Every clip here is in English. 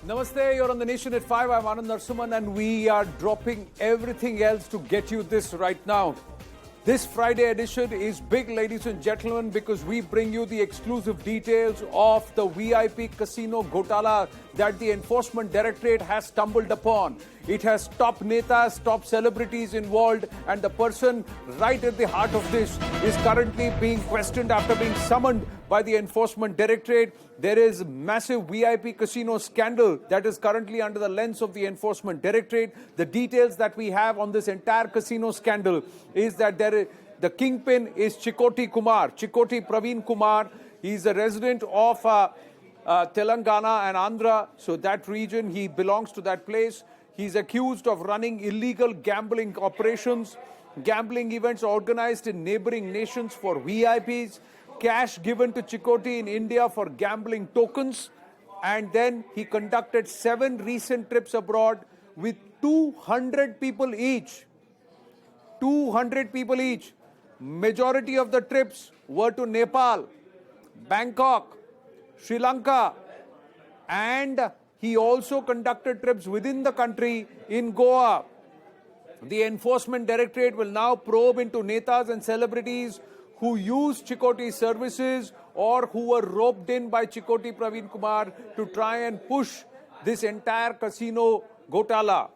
Namaste, you're on the Nation at 5. I'm Anand Narsuman and we are dropping everything else to get you this right now. This Friday edition is big, ladies and gentlemen, because we bring you the exclusive details of the VIP casino Ghotala that the Enforcement Directorate has stumbled upon. It has top netas, top celebrities involved, and the person right at the heart of this is currently being questioned after being summoned by the Enforcement Directorate. There is massive VIP casino scandal that is currently under the lens of the Enforcement Directorate. The details that we have on this entire casino scandal is that the kingpin is Chikoti Praveen Kumar. He is a resident of Telangana and Andhra, so that region, he belongs to that place. He's accused of running illegal gambling operations, gambling events organized in neighboring nations for VIPs, cash given to Chikoti in India for gambling tokens, and then he conducted 7 recent trips abroad with 200 people each. 200 people each. Majority of the trips were to Nepal, Bangkok, Sri Lanka, and he also conducted trips within the country in Goa. The Enforcement Directorate will now probe into netas and celebrities who use Chikoti's services or who were roped in by Chikoti Praveen Kumar to try and push this entire casino Ghotala.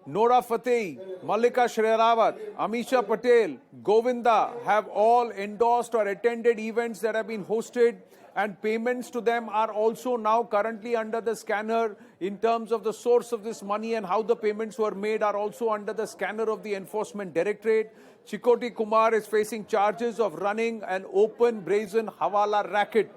Nora Fateh, Mallika Shreyarawat, Amisha Patel, Govinda have all endorsed or attended events that have been hosted, and payments to them are also now currently under the scanner. In terms of the source of this money and how the payments were made are also under the scanner of the Enforcement Directorate. Chikoti Kumar is facing charges of running an open brazen Hawala racket.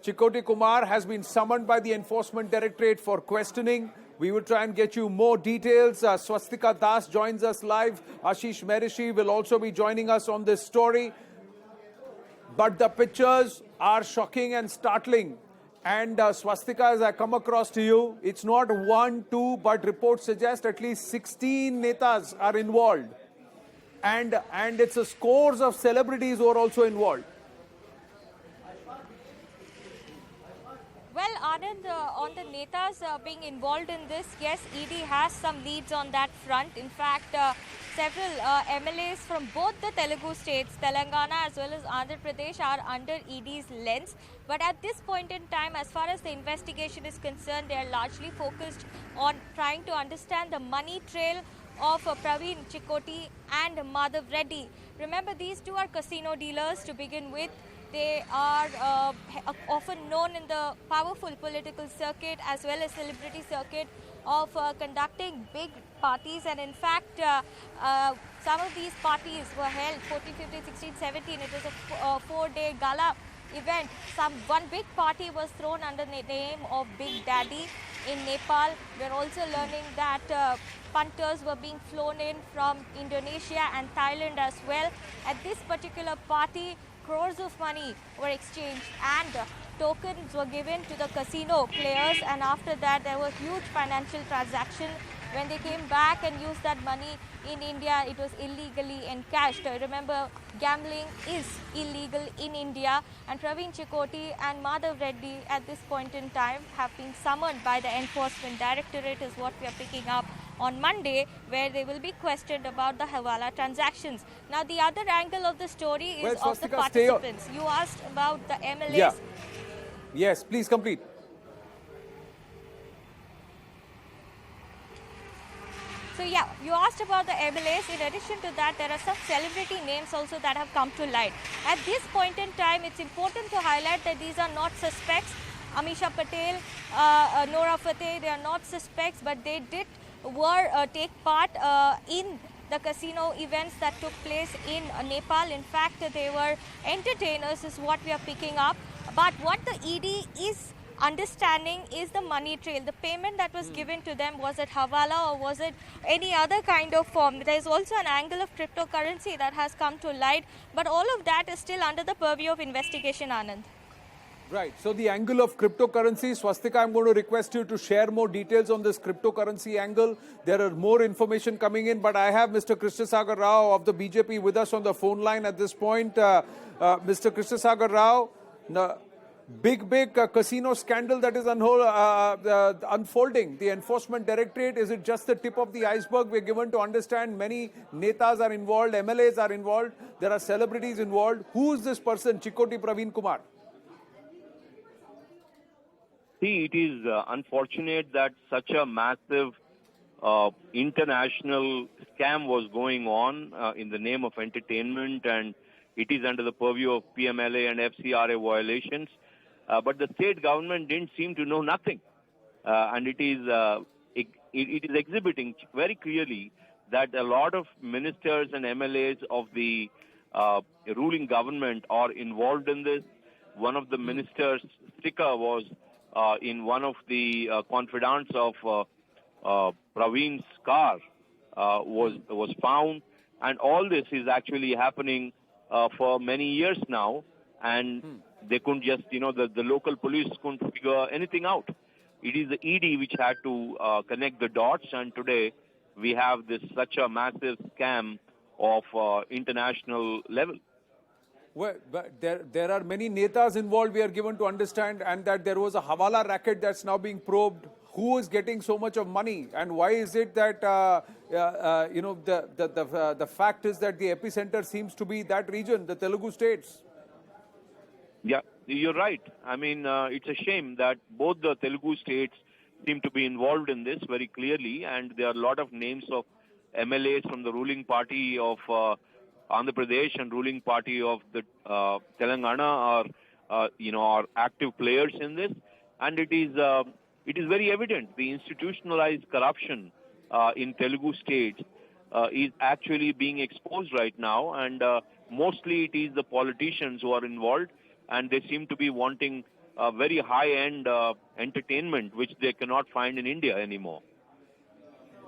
Chikoti Kumar has been summoned by the Enforcement Directorate for questioning. We will try and get you more details. Swastika Das joins us live. Ashish Merishi will also be joining us on this story. But the pictures are shocking and startling. And Swastika, as I come across to you, it's not 1, 2, but reports suggest at least 16 netas are involved. And it's a scores of celebrities who are also involved. Well, Anand, on the netas being involved in this, yes, ED has some leads on that front. In fact, several MLAs from both the Telugu states, Telangana as well as Andhra Pradesh, are under ED's lens. But at this point in time, as far as the investigation is concerned, they are largely focused on trying to understand the money trail of Praveen, Chikoti and Madhav Reddy. Remember, these two are casino dealers to begin with. They are often known in the powerful political circuit as well as celebrity circuit of conducting big parties. And in fact, some of these parties were held 14, 15, 16, 17. It was a 4-day gala event. One big party was thrown under the name of Big Daddy in Nepal. We're also learning that punters were being flown in from Indonesia and Thailand as well. At this particular party, crores of money were exchanged and tokens were given to the casino players, and after that there were huge financial transactions. When they came back and used that money in India, it was illegally encashed. Remember, gambling is illegal in India, and Praveen, Chikoti and Madhav Reddy at this point in time have been summoned by the Enforcement Directorate, is what we are picking up on Monday, where they will be questioned about the Hawala transactions. Now, the other angle of the story is of the participants. You asked about the MLAs. Yeah. Yes, please complete. So yeah, you asked about the MLAs. In addition to that, there are some celebrity names also that have come to light. At this point in time, it's important to highlight that these are not suspects. Amisha Patel, Nora Fateh, they are not suspects, but they did take part in the casino events that took place in Nepal. In fact, they were entertainers, is what we are picking up. But what the ED is understanding is the money trail. The payment that was given to them, was it Hawala or was it any other kind of form? There is also an angle of cryptocurrency that has come to light, but all of that is still under the purview of investigation, Anand. Right. So the angle of cryptocurrency, Swastika, I'm going to request you to share more details on this cryptocurrency angle. There are more information coming in, but I have Mr. Krishnasagar Rao of the BJP with us on the phone line at this point. Mr. Krishnasagar Rao, big casino scandal that is unfolding. The Enforcement Directorate, is it just the tip of the iceberg? We're given to understand many netas are involved, MLAs are involved, there are celebrities involved. Who is this person, Chikoti Praveen Kumar? See, it is unfortunate that such a massive international scam was going on in the name of entertainment, and it is under the purview of PMLA and FCRA violations. But the state government didn't seem to know nothing. And it is exhibiting very clearly that a lot of ministers and MLAs of the ruling government are involved in this. One of the ministers' sticker was in one of the confidants of Praveen's car was found. And all this is actually happening for many years now. And they couldn't just, the local police couldn't figure anything out. It is the ED which had to connect the dots, and today we have such a massive scam of international level. Well, but there are many netas involved, we are given to understand, and that there was a Hawala racket that's now being probed. Who is getting so much of money, and why is it that the fact is that the epicenter seems to be that region, the Telugu states? Yeah, you're right. I mean, it's a shame that both the Telugu states seem to be involved in this very clearly, and there are a lot of names of MLAs from the ruling party of Andhra Pradesh and ruling party of the Telangana are active players in this, and it is very evident the institutionalized corruption in Telugu states is actually being exposed right now, and mostly it is the politicians who are involved. And they seem to be wanting very high-end entertainment, which they cannot find in India anymore.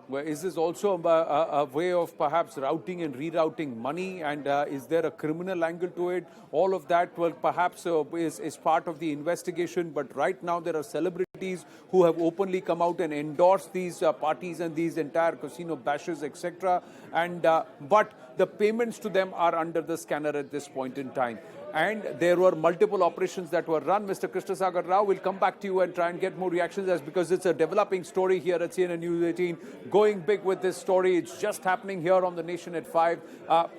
Well, is this also a way of perhaps routing and rerouting money? And is there a criminal angle to it? All of that, well, perhaps is part of the investigation. But right now, there are celebrities who have openly come out and endorsed these parties and these entire casino bashes, etc. And but the payments to them are under the scanner at this point in time. And there were multiple operations that were run. Mr. Krishnasagar Rao, will come back to you and try and get more reactions, because it's a developing story here at CNN News 18. Going big with this story. It's just happening here on The Nation at 5.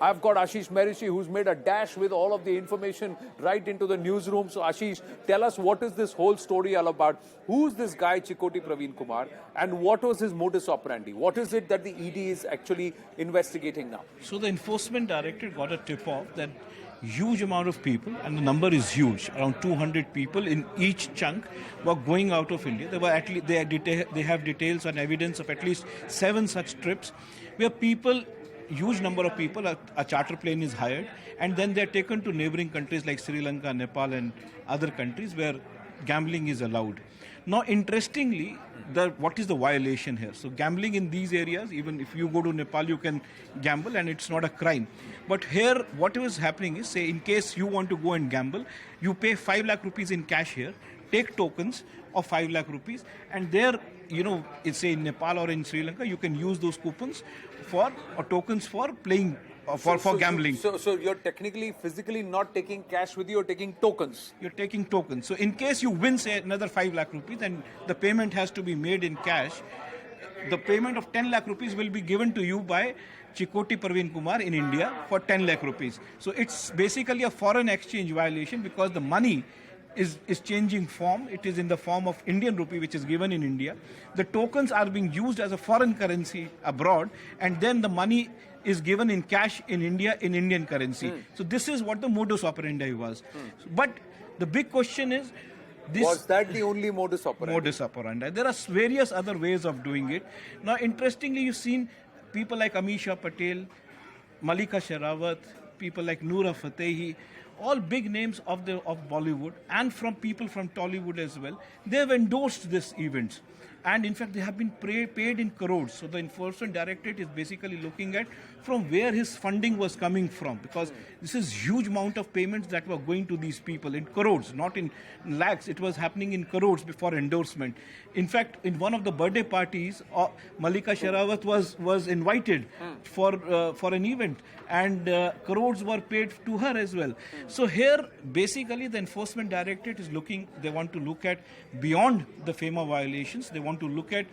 I've got Ashish Merishi, who's made a dash with all of the information right into the newsroom. So Ashish, tell us, what is this whole story all about? Who's this guy, Chikoti Praveen Kumar, and what was his modus operandi? What is it that the ED is actually investigating now? So the Enforcement Directorate got a tip-off that huge amount of people, and the number is huge, around 200 people in each chunk were going out of India. They have details and evidence of at least 7 such trips where huge number of people, a charter plane is hired, and then they're taken to neighboring countries like Sri Lanka, Nepal and other countries where gambling is allowed. Now, interestingly, what is the violation here? So gambling in these areas, even if you go to Nepal, you can gamble and it's not a crime. But here, what is happening is, say, in case you want to go and gamble, you pay 5 lakh rupees in cash here, take tokens of 5 lakh rupees, and there, it's say in Nepal or in Sri Lanka, you can use those coupons or tokens for playing. For gambling. So you're technically, physically not taking cash with you, you're taking tokens. You're taking tokens. So in case you win, say, another 5 lakh rupees and the payment has to be made in cash, the payment of 10 lakh rupees will be given to you by Chikoti Praveen Kumar in India for 10 lakh rupees. So it's basically a foreign exchange violation, because the money is changing form. It is in the form of Indian rupee, which is given in India. The tokens are being used as a foreign currency abroad, and then the money is given in cash in India in Indian currency. So this is what the modus operandi was. But the big question is, was that the only modus operandi? Modus operandi. There are various other ways of doing it. Now, interestingly, you've seen people like Amisha Patel, Malika Sherawat, people like Noora Fatehi, all big names of Bollywood, and from people from Tollywood as well. They've endorsed these events. And in fact, they have been paid in crores. So the Enforcement Directorate is basically looking at from where his funding was coming from, because this is huge amount of payments that were going to these people in crores, not in lakhs. It was happening in crores before endorsement. In fact, in one of the birthday parties, Malika Sherawat was invited for an event, and crores were paid to her as well. So here, basically, the Enforcement Directorate is looking. They want to look at beyond the FEMA violations. They want to look at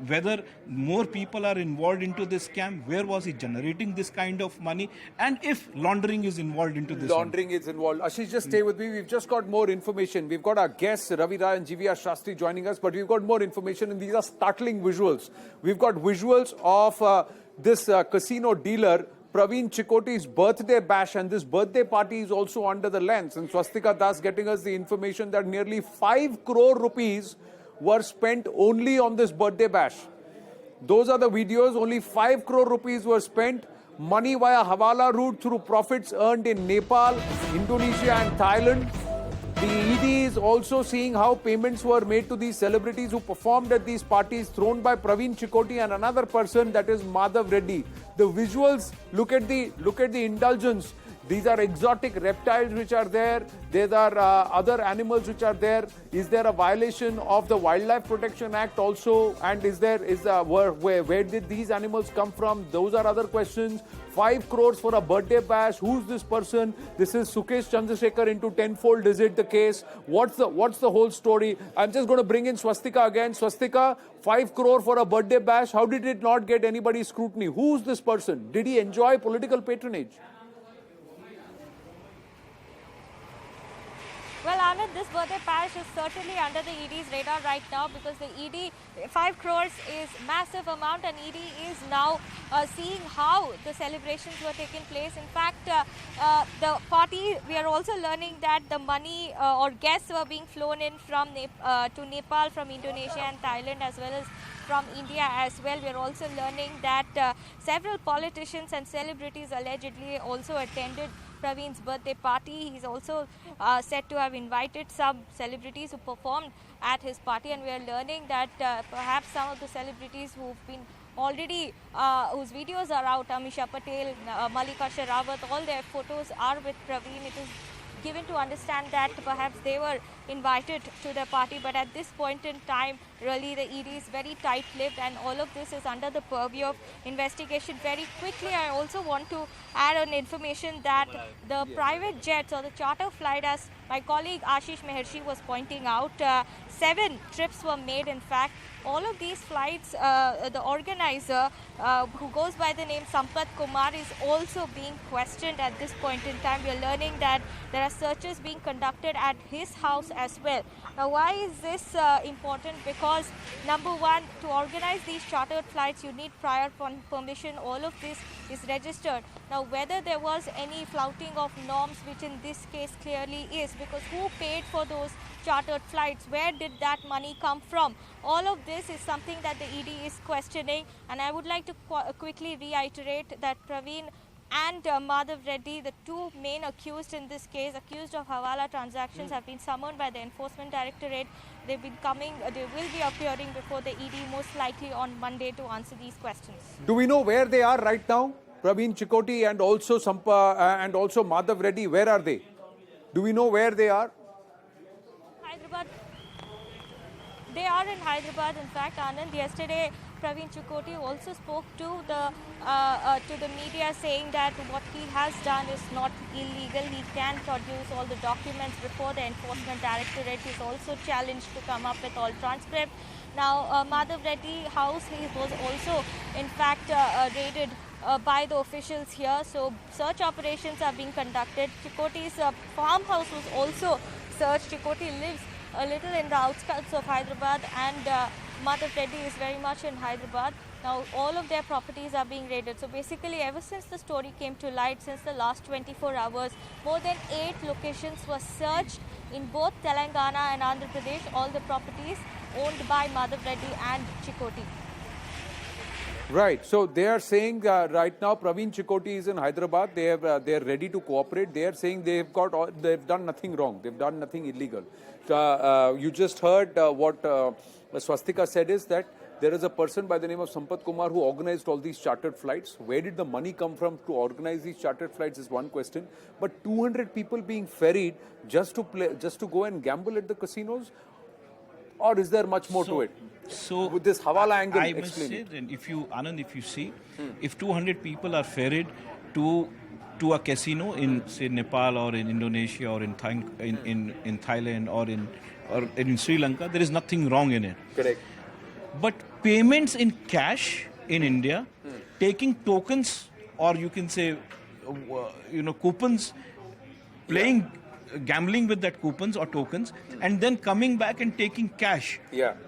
whether more people are involved into this scam. Where was he generating this kind of money? And if laundering is involved into this. Laundering is involved. Ashish, just stay with me. We've just got more information. We've got our guests, Ravi Rai and GVR Shastri, joining us, but we've got more information, and these are startling visuals. We've got visuals of this casino dealer, Praveen Chikoti's birthday bash, and this birthday party is also under the lens. And Swastika Das getting us the information that nearly 5 crore rupees were spent only on this birthday bash. Those are the videos. Only 5 crore rupees were spent. Money via Hawala route through profits earned in Nepal, Indonesia and Thailand. The ED is also seeing how payments were made to these celebrities who performed at these parties thrown by Praveen Chikoti and another person, that is Madhav Reddy. The visuals, look at the indulgence. These are exotic reptiles which are there. There are other animals which are there. Is there a violation of the Wildlife Protection Act also? And where did these animals come from? Those are other questions. 5 crores for a birthday bash. Who's this person? This is Sukesh Chandrasekhar into tenfold. Is it the case? What's the whole story? I'm just going to bring in Swastika again. Swastika, 5 crore for a birthday bash. How did it not get anybody's scrutiny? Who's this person? Did he enjoy political patronage? Well, Anand, this birthday bash is certainly under the ED's radar right now, because the ED, 5 crores is massive amount, and ED is now seeing how the celebrations were taking place. In fact, the party, we are also learning that the money or guests were being flown in from to Nepal, from Indonesia and Thailand, as well as from India as well. We are also learning that several politicians and celebrities allegedly also attended Praveen's birthday party. He's also said to have invited some celebrities who performed at his party, and we are learning that perhaps some of the celebrities who've been already, whose videos are out, Amisha Patel, Malika Sherawat, all their photos are with Praveen. It is given to understand that perhaps they were invited to the party, but at this point in time, really the ED is very tight-lipped, and all of this is under the purview of investigation. Very quickly, I also want to add on information that the private jets or the charter flight, as my colleague Ashish Mehershi was pointing out, 7 trips were made. In fact, all of these flights, the organizer, who goes by the name Sampat Kumar, is also being questioned at this point in time. We are learning that there are searches being conducted at his house as well. Now, why is this important? Because number one, to organize these chartered flights, you need prior permission. All of this is registered. Now, whether there was any flouting of norms, which in this case clearly is, because who paid for those chartered flights? Where did that money come from? All of this is something that the ED is questioning, and I would like to quickly reiterate that Praveen and Madhav Reddy, the two main accused in this case, accused of Hawala transactions, have been summoned by the Enforcement Directorate. They've been coming, they will be appearing before the ED most likely on Monday to answer these questions. Do we know where they are right now? Praveen Chikoti and also Madhav Reddy, where are they? Do we know where they are? Hyderabad. They are in Hyderabad. In fact, Anand, yesterday Praveen Chikoti also spoke to the media, saying that what he has done is not illegal. He can produce all the documents before the Enforcement Directorate. He's also challenged to come up with all transcript. Now, Madhav Reddy house, he was also in fact raided by the officials here. So search operations are being conducted. Chikoti's farmhouse was also searched. Chikoti lives a little in the outskirts of Hyderabad, and Madhav Reddy is very much in Hyderabad. Now, all of their properties are being raided. So basically, ever since the story came to light, since the last 24 hours, more than 8 locations were searched in both Telangana and Andhra Pradesh, all the properties owned by Madhav Reddy and Chikoti. Right. So they are saying right now, Praveen Chikoti is in Hyderabad. They are ready to cooperate. They are saying they've done nothing wrong. They've done nothing illegal. You just heard what Swastika said is that there is a person by the name of Sampath Kumar who organized all these chartered flights. Where did the money come from to organize these chartered flights is one question. But 200 people being ferried just to go and gamble at the casinos, or is there much more to it? So with this Hawala angle, I must say, then if you see, if 200 people are ferried to a casino in say Nepal or in Indonesia or in Thailand or in Sri Lanka, there is nothing wrong in it. Correct. But payments in cash in India, taking tokens or you can say coupons, playing. Gambling with that coupons or tokens and then coming back and taking cash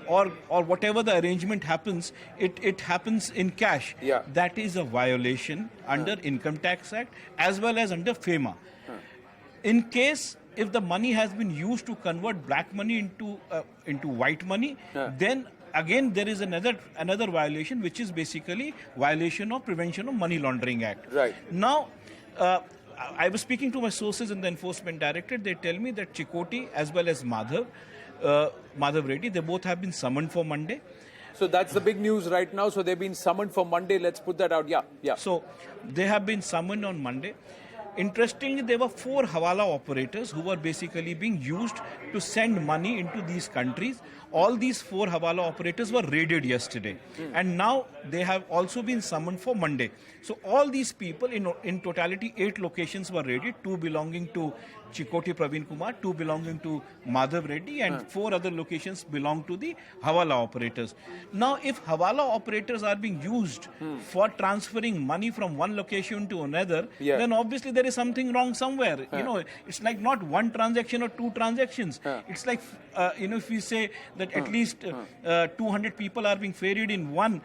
or whatever the arrangement happens, it happens in cash. That is a violation under Income Tax Act as well as under FEMA. In case if the money has been used to convert black money into white money, then again there is another violation, which is basically violation of Prevention of Money Laundering Act. Right. Now I was speaking to my sources in the Enforcement Directorate. They tell me that Chikoti as well as Madhav Reddy, they both have been summoned for Monday. So that's the big news right now. So they've been summoned for Monday. Let's put that out. Yeah. So they have been summoned on Monday. Interestingly, there were 4 Hawala operators who were basically being used to send money into these countries. All these 4 Hawala operators were raided yesterday. And now they have also been summoned for Monday. So all these people, in totality, 8 locations were raided, 2 belonging to Chikoti Praveen Kumar, 2 belonging to Madhav Reddy, and 4 other locations belong to the Hawala operators. Now, if Hawala operators are being used for transferring money from one location to another, then obviously there is something wrong somewhere. It's like not one transaction or 2 transactions. It's like, if we say that at least 200 people are being ferried in one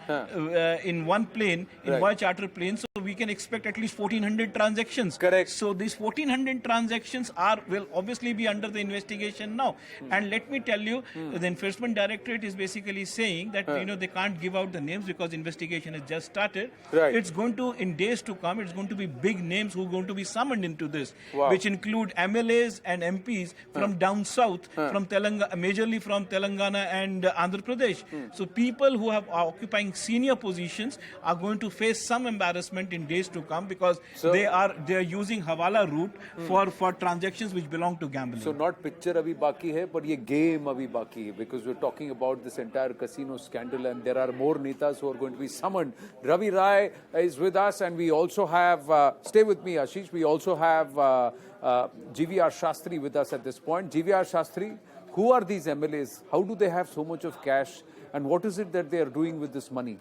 plane, in one charter plane, so we can expect at least 1400 transactions. Correct. So these 1400 transactions will obviously be under the investigation now. And let me tell you, the Enforcement Directorate is basically saying that they can't give out the names because investigation has just started. Right. It's going to, in days to come, it's going to be big names who are going to be summoned into this, Wow. which include MLAs and MPs from down south, from Telangana, majorly from Telangana and Andhra Pradesh. So people who are occupying senior positions are going to face some embarrassment in days to come because they are using Hawala route for transactions which belong to gambling. So not picture abhi baki hai, but ye game abhi baki hai, because we're talking about this entire casino scandal and there are more netas who are going to be summoned. Ravi Rai is with us and we also have, stay with me Ashish, we also have GVR Shastri with us at this point. GVR Shastri, who are these MLAs? How do they have so much of cash and what is it that they are doing with this money?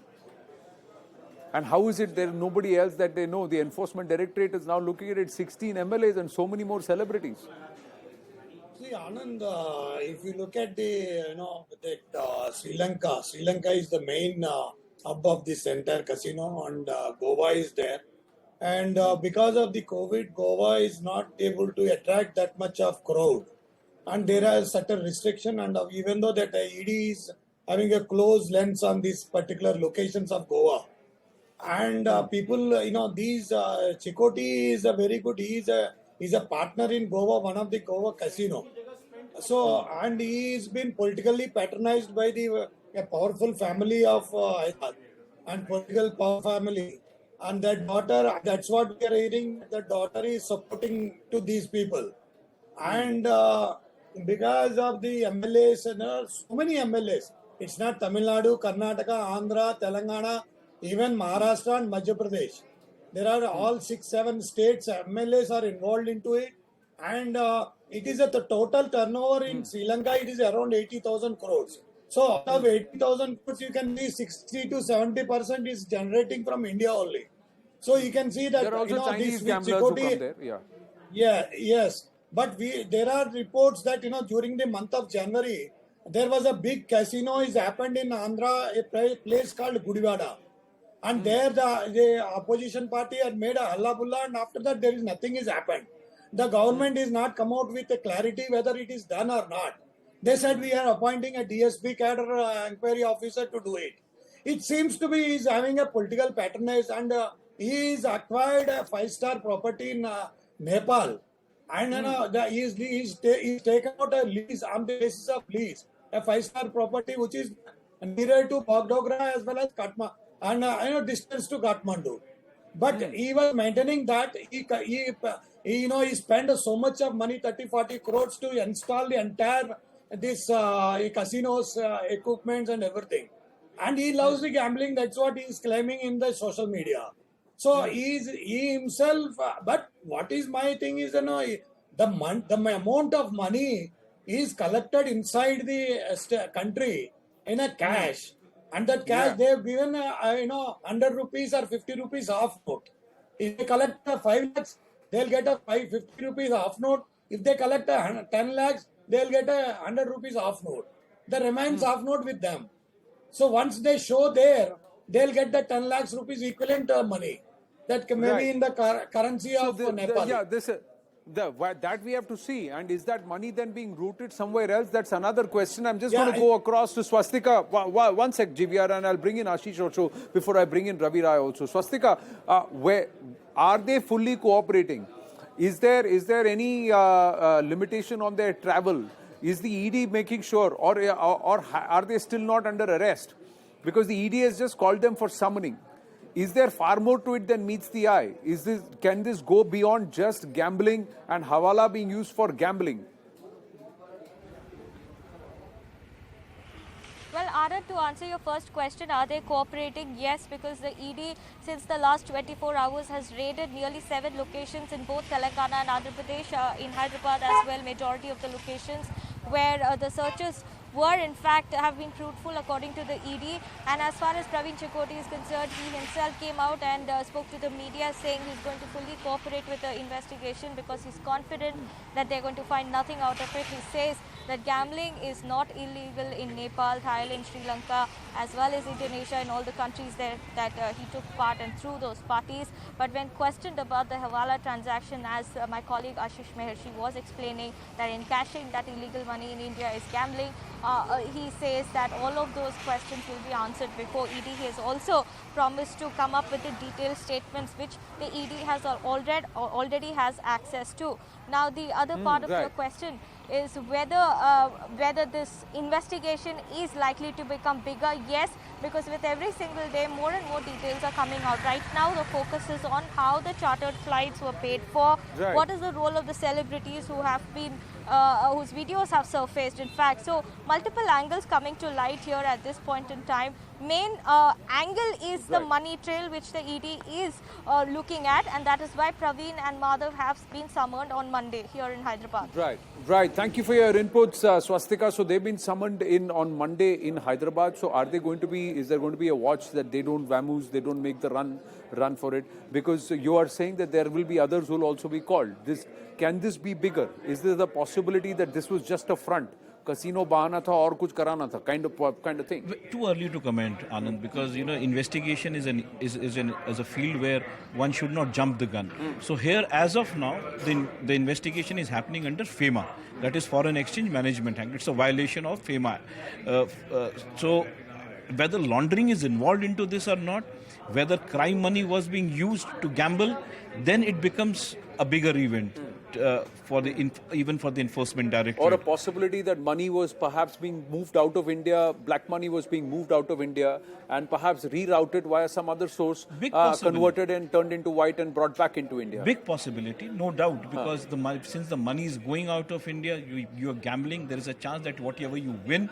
And how is it there is nobody else that they know? The Enforcement Directorate is now looking at it, 16 MLAs and so many more celebrities. See, Anand, if you look at Sri Lanka is the main hub of this entire casino and Goa is there. And because of the COVID, Goa is not able to attract that much of crowd. And there are certain restriction and even though that ED is having a close lens on these particular locations of Goa. And people, these Chikoti is a very good. He's a partner in Goa, one of the Goa casino. So and he's been politically patronized by a powerful family of and political power family. And that daughter, that's what we are hearing. The daughter is supporting to these people, and because of the MLAs, and so many MLAs. It's not Tamil Nadu, Karnataka, Andhra, Telangana. Even Maharashtra and Madhya Pradesh. There are all 6-7 states, MLAs are involved into it. And it is at the total turnover in Sri Lanka, it is around 80,000 crores. So out of 80,000 crores, you can see 60 to 70% is generating from India only. So you can see that there are also Chinese gamblers who come there. Yes. But there are reports that during the month of January, there was a big casino is happened in Andhra, a place called Gudivada. And there the opposition party had made a halla-bulla and after that there is nothing has happened. The government is not come out with a clarity whether it is done or not. They said we are appointing a DSP cadre inquiry officer to do it. it seems to be he's having a political patronage, and he's acquired a 5-star property in Nepal. And he's taken out a lease on the basis of lease, a 5-star property which is nearer to Bagdogra as well as Kathmandu, and distance to Kathmandu. But he was maintaining that he spent so much of money, 30-40 crores, to install the entire this casinos, equipments and everything. And he loves the gambling. That's what he is claiming in the social media. So he himself. But what is my thing is, the amount of money is collected inside the country in a cash, and that cash they have given 100 rupees or 50 rupees half note. If they collect 5 lakhs, they'll get a 50 rupees half note. If they collect 10 lakhs, they'll get a 100 rupees half note. The remains half note with them. So once they show there, they'll get the 10 lakhs rupees equivalent money. That may be in the currency of Nepal. That we have to see. And is that money then being routed somewhere else? That's another question. I'm just going to go across to Swastika. One sec, GVR, and I'll bring in Ashish also before I bring in Ravi Rai also. Swastika, where are they fully cooperating? Is there any limitation on their travel? Is the ED making sure, or are they still not under arrest? Because the ED has just called them for summoning. Is there far more to it than meets the eye? Can this go beyond just gambling and hawala being used for gambling? Well, Anand, to answer your first question, are they cooperating? Yes, because the ED, since the last 24 hours, has raided nearly 7 locations in both Telangana and Andhra Pradesh, in Hyderabad as well, majority of the locations where the searches were in fact have been fruitful according to the ED. And as far as Praveen Chikoti is concerned, he himself came out and spoke to the media saying he's going to fully cooperate with the investigation because he's confident that they're going to find nothing out of it. He says that gambling is not illegal in Nepal, Thailand, Sri Lanka, as well as Indonesia, and all the countries there that he took part and through those parties. But when questioned about the Hawala transaction, as my colleague Ashish Mehershi was explaining, that encashing that illegal money in India is gambling, he says that all of those questions will be answered before ED. He has also promised to come up with the detailed statements which the ED has already has access to. Now, the other part of your question is whether this investigation is likely to become bigger. Yes, because with every single day more and more details are coming out. Right now the focus is on how the chartered flights were paid for, what is the role of the celebrities who have been whose videos have surfaced in fact. So multiple angles coming to light here at this point in time. Main angle is the money trail which the ED is looking at, and that is why Praveen and Madhav have been summoned on Monday here in Hyderabad. Right. Thank you for your inputs, Swastika. So they've been summoned in on Monday in Hyderabad. So is there going to be a watch that they don't vamoose, they don't make the run for it? Because you are saying that there will be others who will also be called. Can this be bigger? Is there the possibility that this was just a front? Casino bahana tha aur kuch karana tha, kind of thing. Too early to comment, Anand, because investigation is a field where one should not jump the gun. So here, as of now, the investigation is happening under FEMA, that is Foreign Exchange Management Act. It's a violation of FEMA. So whether laundering is involved into this or not, whether crime money was being used to gamble, then it becomes a bigger event. Even for the Enforcement Directorate. Or a possibility that money was perhaps being moved out of India, black money was being moved out of India and perhaps rerouted via some other source, converted and turned into white and brought back into India. Big possibility, no doubt, because since the money is going out of India, you are gambling, there is a chance that whatever you win,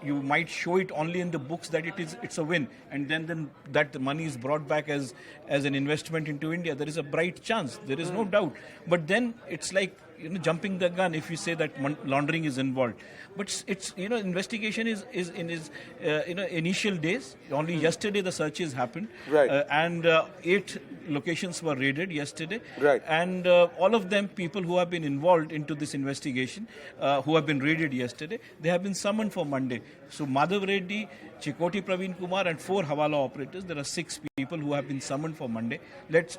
you might show it only in the books that it's a win, and then that the money is brought back as an investment into India. There is a bright chance, there is no doubt. But then it's like jumping the gun if you say that laundering is involved. But it's investigation is in its initial days. Only yesterday the searches happened, and 8 locations were raided yesterday, and all of them people who have been involved into this investigation, who have been raided yesterday, they have been summoned for Monday. So Madhav Reddy, Chikoti Praveen Kumar and 4 Hawala operators. There are 6 people who have been summoned for Monday. Let's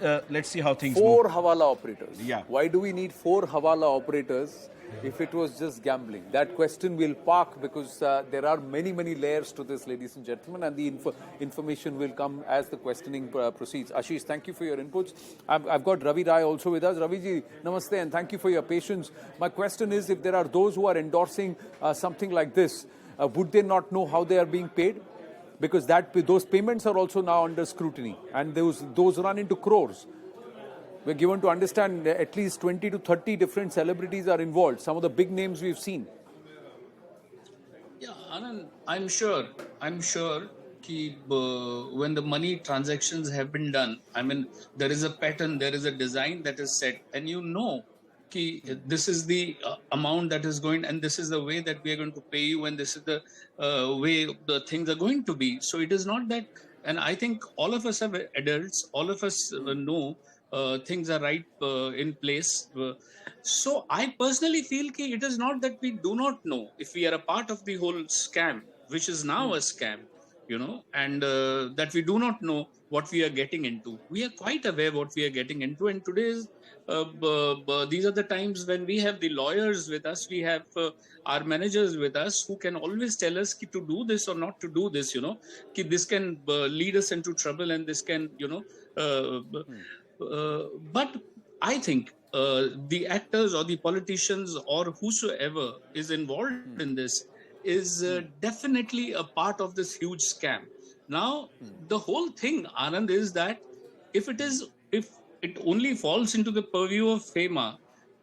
see how things Four move. Hawala operators. Yeah. Why do we need 4 Hawala operators if it was just gambling? That question will park because there are many, many layers to this, ladies and gentlemen, and the information will come as the questioning proceeds. Ashish, thank you for your inputs. I've got Ravi Rai also with us. Ravi ji, namaste, and thank you for your patience. My question is, if there are those who are endorsing something like this, would they not know how they are being paid? Because those payments are also now under scrutiny, and those run into crores. We're given to understand at least 20 to 30 different celebrities are involved, some of the big names we've seen. Yeah, Anand, I'm sure when the money transactions have been done, I mean, there is a pattern, there is a design that is set, and this is the amount that is going, and this is the way that we are going to pay you, and this is the way the things are going to be. So it is not that, and I think all of us are adults, all of us know things are right in place. So I personally feel it is not that we do not know if we are a part of the whole scam, which is now a scam, and that we do not know what we are getting into. We are quite aware what we are getting into, and today's these are the times when we have the lawyers with us, we have our managers with us who can always tell us to do this or not to do this, this can lead us into trouble, and this can, but I think the actors or the politicians or whosoever is involved in this is definitely a part of this huge scam. Now, the whole thing, Anand, is that if it only falls into the purview of FEMA,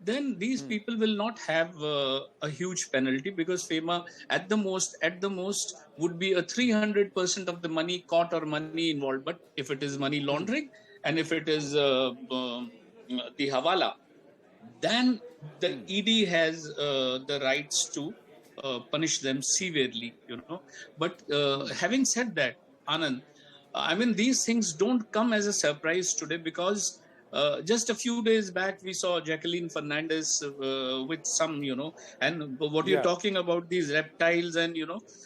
then these people will not have a huge penalty, because FEMA at the most would be a 300% of the money caught or money involved. But if it is money laundering and if it is the Hawala, then the ED has the rights to punish them severely, But having said that, Anand, I mean, these things don't come as a surprise today, because just a few days back, we saw Jacqueline Fernandez with some, and what you're talking about, these reptiles, and,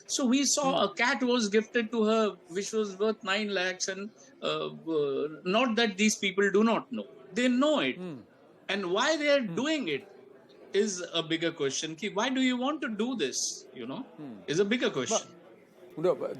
so we saw a cat was gifted to her, which was worth 9 lakhs. And not that these people do not know. They know it. And why they are doing it is a bigger question. Why do you want to do this, is a bigger question.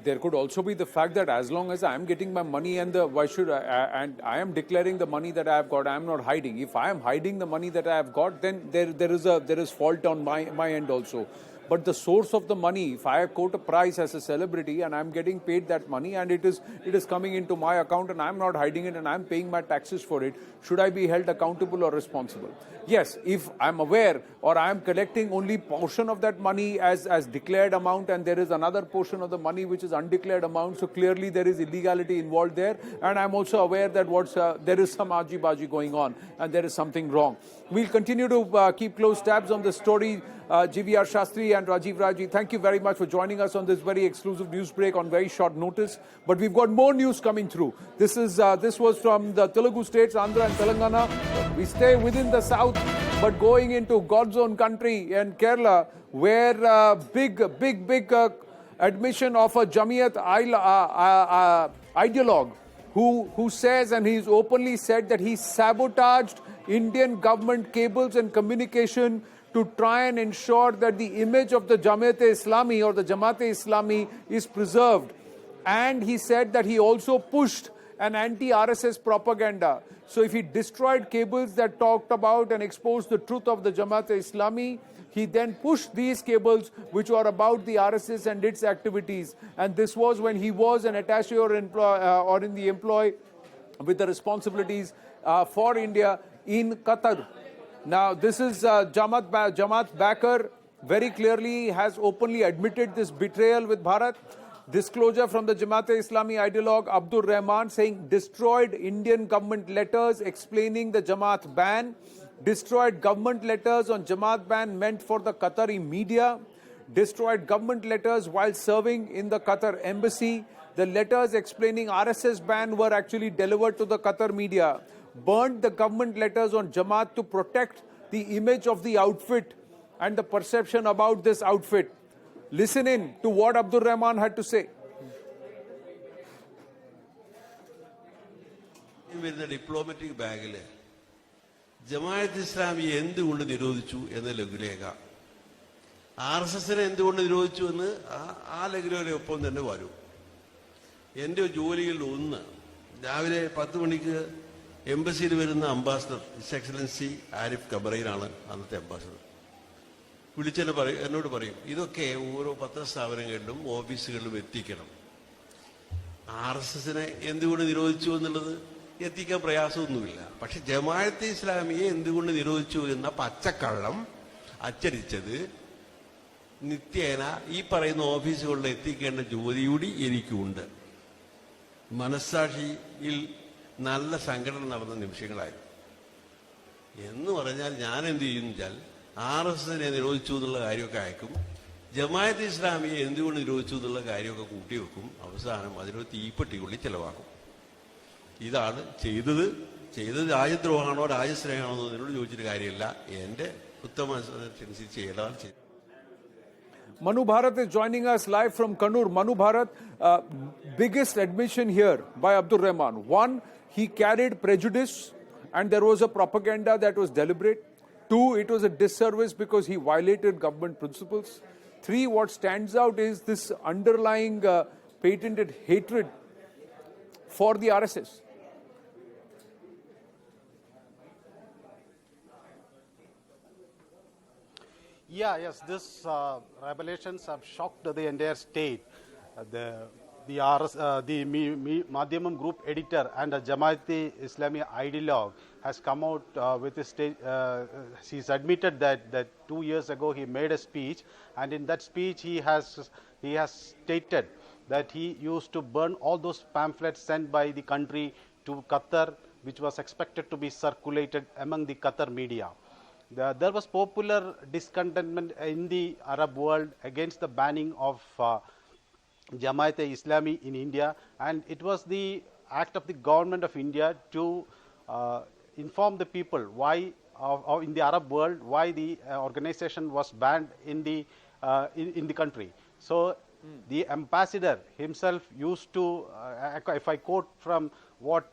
There could also be the fact that as long as I am getting my money and why should and I am declaring the money that I have got, I am not hiding. If I am hiding the money that I have got, then there is fault on my end also. But the source of the money, if I quote a price as a celebrity and I'm getting paid that money and it is coming into my account and I'm not hiding it and I'm paying my taxes for it, should I be held accountable or responsible? Yes, if I'm aware or I'm collecting only portion of that money as declared amount, and there is another portion of the money which is undeclared amount, so clearly there is illegality involved there, and I'm also aware that there is some argy-bargy going on and there is something wrong. We'll continue to keep close tabs on the story. GVR Shastri and Rajiv Raji, thank you very much for joining us on this very exclusive news break on very short notice. But we've got more news coming through. This was from the Telugu states, Andhra and Telangana. We stay within the south, but going into God's own country in Kerala, where big admission of a Jamiat ideologue who says, and he's openly said, that he sabotaged Indian government cables and communication to try and ensure that the image of the Jamaat-e-Islami or the Jamaat-e-Islami is preserved. And he said that he also pushed an anti-RSS propaganda. So if he destroyed cables that talked about and exposed the truth of the Jamaat-e-Islami, he then pushed these cables which were about the RSS and its activities. And this was when he was an attaché or in the employ with the responsibilities for India in Qatar. Now, this is Jamaat backer very clearly has openly admitted this betrayal with Bharat. Disclosure from the Jamaat-e-Islami ideologue Abdur Rahman saying destroyed Indian government letters explaining the Jamaat ban. Destroyed government letters on Jamaat ban meant for the Qatari media. Destroyed government letters while serving in the Qatar embassy. The letters explaining RSS ban were actually delivered to the Qatar media. Burned the government letters on Jamaat to protect the image of the outfit and the perception about this outfit. Listen in to what Abdur Rahman had to say. ആദ്യം വരുന്ന diplomatic ബാഗിൽ ജമാഅത്ത് ഇസ്ലാമി എന്തുകൊണ്ട് നിരോധിച്ചു എന്ന ലഘുലേഖ, RSS എന്തുകൊണ്ട് നിരോധിച്ചു എന്ന് ആ ലഘുലേഖയൊപ്പം തന്നെ വരും. എൻ്റെ ജോലിയിൽ ഒന്ന്, രാവിലെ 10 മണിക്ക് എംബസിയിൽ വരുന്ന അംബാസഡർ ഹിസ് എക്സലൻസി ആരിഫ് കബറയിലാണ് അന്നത്തെ അംബാസഡർ. എന്നോട് പറയും ഇതൊക്കെ ഓരോ പത്രസ്ഥാപനങ്ങളിലും ഓഫീസുകളിലും എത്തിക്കണം. RSS എന്തുകൊണ്ട് നിരോധിച്ചു എന്നുള്ളത് എത്തിക്കാൻ പ്രയാസമൊന്നുമില്ല. പക്ഷെ ജമാഅത്തെ ഇസ്ലാമിയെ എന്തുകൊണ്ട് നിരോധിച്ചു എന്ന പച്ചക്കള്ളം അച്ചടിച്ചത് നിത്യേന ഈ പറയുന്ന ഓഫീസുകളിൽ എത്തിക്കേണ്ട ജോലി കൂടി എനിക്കുണ്ട്. മനസ്സാക്ഷിയിൽ നല്ല സംഘടന നടന്ന നിമിഷങ്ങളായിരുന്നു. എന്ന് പറഞ്ഞാൽ ഞാൻ എന്ത് ചെയ്യുന്നു വെച്ചാൽ RSS നിരോധിച്ചു എന്നുള്ള കാര്യമൊക്കെ അയക്കും, ജമാഅത്തെ ഇസ്ലാമിയെ എന്തുകൊണ്ട് നിരോധിച്ചു എന്നുള്ള കാര്യമൊക്കെ കൂട്ടിവെക്കും, അവസാനം അതിനൊരു തീപ്പെട്ടിക്കുള്ളി ചെലവാക്കും. ഇതാണ് ചെയ്തത്. രാജ്യദ്രോഹമാണോ രാജ്യസ്നേഹമാണോ എന്നതിനോട് ചോദിച്ചിട്ട് കാര്യമില്ല. എൻ്റെ ഉത്തമനുസരിച്ച് ചെയ്യേണ്ടതാണ് ചെയ്തത്. Manu Bharat is joining us live from Kannur. Manu Bharat, biggest admission here by Abdur Rahman. One, he carried prejudice and there was a propaganda that was deliberate. Two, it was a disservice because he violated government principles. Three, what stands out is this underlying patented hatred for the RSS. Yes, this revelations have shocked the entire state. The Madhyamam Group editor and a Jamaati Islami ideologue has come out with his he's admitted that 2 years ago he made a speech, and in that speech he has stated that he used to burn all those pamphlets sent by the country to Qatar, which was expected to be circulated among the Qatar media. There was popular discontentment in the Arab world against the banning of Jamaat Islami in India, and it was the act of the government of India to inform the people why in the Arab world why the organization was banned in the country. So the ambassador himself used to, if I quote from what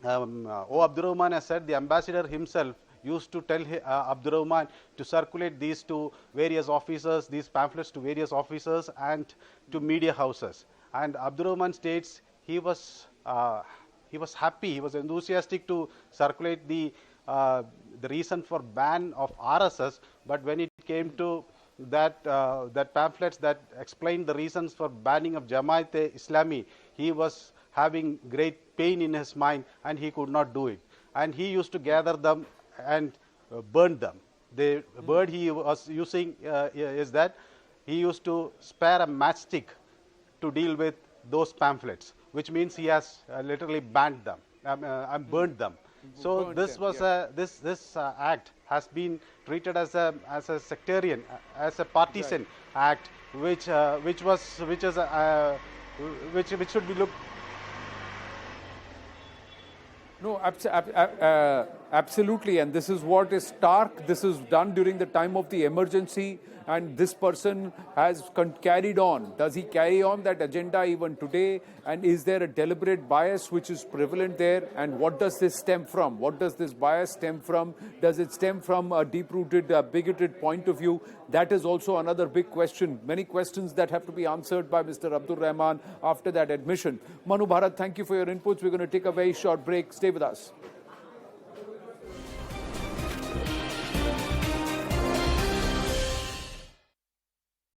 Abdurrahman has said, the ambassador himself used to tell Abdurrahman to circulate these to various officers, these pamphlets to various officers and to media houses. And Abdurrahman states he was happy, he was enthusiastic to circulate the reason for ban of RSS, but when it came to that pamphlets that explained the reasons for banning of Jamaat Islami, he was having great pain in his mind and he could not do it. And he used to gather them and burn them. The word he was using is that he used to spare a matchstick to deal with those pamphlets, which means he has literally banned them and burned them. So this was this act has been treated as a sectarian, as a partisan act, which should be looked. No, absolutely, and this is what is stark. This is done during the time of the emergency, and this person has carried on. Does he carry on that agenda even today? And is there a deliberate bias which is prevalent there? And what does this stem from? What does this bias stem from? Does it stem from a deep-rooted, bigoted point of view? That is also another big question. Many questions that have to be answered by Mr. Abdur Rahman after that admission. Manu Bharat, thank you for your inputs. We're going to take a very short break. Stay with us.